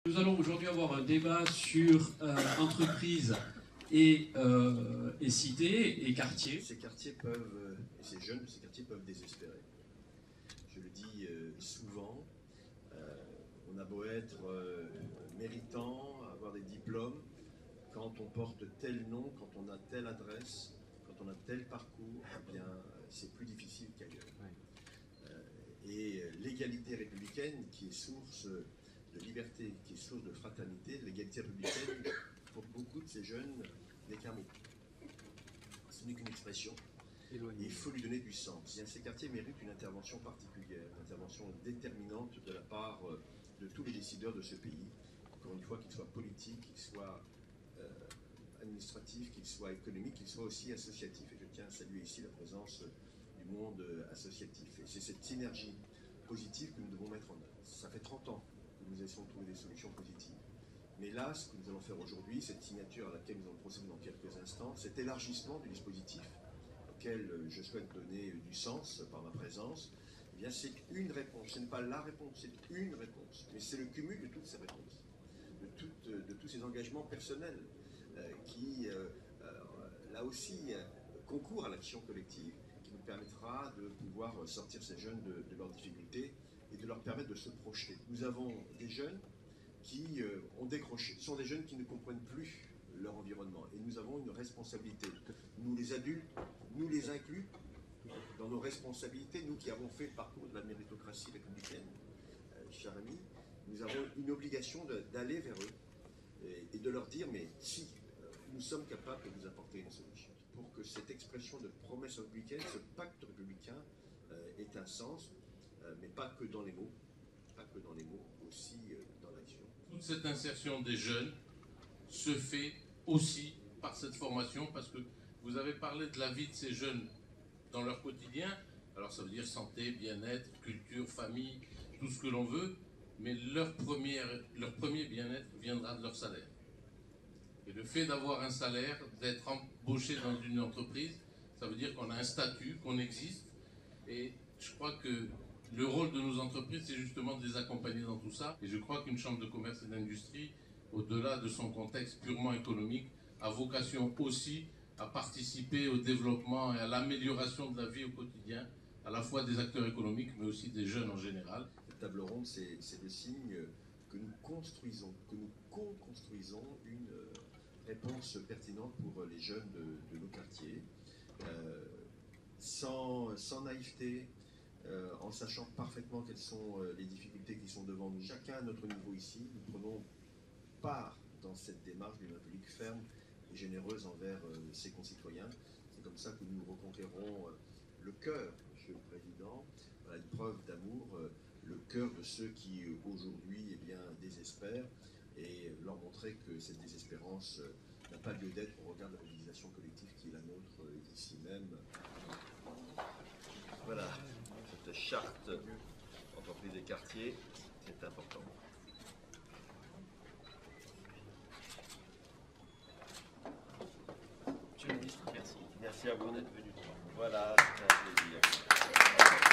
Nous allons aujourd'hui avoir un débat sur entreprise et cité et quartier. Ces quartiers peuvent, et ces jeunes de ces quartiers peuvent désespérer. Je le dis souvent, on a beau être méritant, avoir des diplômes, quand on porte tel nom, quand on a telle adresse, quand on a tel parcours, eh bien, c'est plus difficile qu'ailleurs. Et l'égalité républicaine, qui est source de liberté, qui est source de fraternité, l'égalité républicaine, pour beaucoup de ces jeunes, n'est qu'un mot. Ce n'est qu'une expression. Et il faut lui donner du sens. Bien, ces quartiers méritent une intervention particulière, une intervention déterminante de la part de tous les décideurs de ce pays, encore une fois, qu'ils soient politiques, qu'ils soient administratifs, qu'ils soient économiques, qu'ils soient aussi associatifs. Et je tiens à saluer ici la présence du monde associatif. Et c'est cette synergie positive que nous devons mettre en œuvre. Ça fait 30 ans que nous essayons de trouver des solutions positives. Mais là, ce que nous allons faire aujourd'hui, cette signature à laquelle nous allons procéder dans quelques instants, cet élargissement du dispositif auquel je souhaite donner du sens par ma présence, eh bien c'est une réponse. Ce n'est pas la réponse, c'est une réponse. Mais c'est le cumul de toutes ces réponses, de tous ces engagements personnels qui, là aussi, concourent à l'action collective, qui nous permettra de pouvoir sortir ces jeunes de leurs difficultés et de leur permettre de se projeter. Nous avons des jeunes qui ont décroché. Ce sont des jeunes qui ne comprennent plus leur environnement. Et nous avons une responsabilité. Nous, les adultes, nous les inclus dans nos responsabilités, nous qui avons fait le parcours de la méritocratie républicaine, chers amis, nous avons une obligation d'aller vers eux et de leur dire, mais si, nous sommes capables de vous apporter une solution. Pour que cette expression de promesse républicaine, ce pacte républicain ait un sens, mais pas que dans les mots, aussi dans l'action. Toute cette insertion des jeunes se fait aussi par cette formation, parce que vous avez parlé de la vie de ces jeunes dans leur quotidien. Alors ça veut dire santé, bien-être, culture, famille, tout ce que l'on veut, mais leur premier bien-être viendra de leur salaire. Et le fait d'avoir un salaire, d'être embauché dans une entreprise, ça veut dire qu'on a un statut, qu'on existe. Et je crois que le rôle de nos entreprises, c'est justement de les accompagner dans tout ça. Et je crois qu'une chambre de commerce et d'industrie, au-delà de son contexte purement économique, a vocation aussi à participer au développement et à l'amélioration de la vie au quotidien, à la fois des acteurs économiques, mais aussi des jeunes en général. Cette table ronde, c'est le signe que nous construisons, que nous co-construisons une réponse pertinente pour les jeunes de nos quartiers, sans naïveté, en sachant parfaitement quelles sont les difficultés qui sont devant nous. Chacun à notre niveau ici, nous prenons part dans cette démarche d'une République ferme et généreuse envers ses concitoyens. C'est comme ça que nous reconquérons le cœur, Monsieur le Président, une preuve d'amour, le cœur de ceux qui aujourd'hui désespèrent, et leur montrer que cette désespérance n'a pas lieu d'être au regard de la mobilisation collective qui est la nôtre ici même. Voilà, cette charte entreprise des quartiers, c'est important. Monsieur le ministre, merci. Merci à vous d'être venu. Voilà, c'est un plaisir.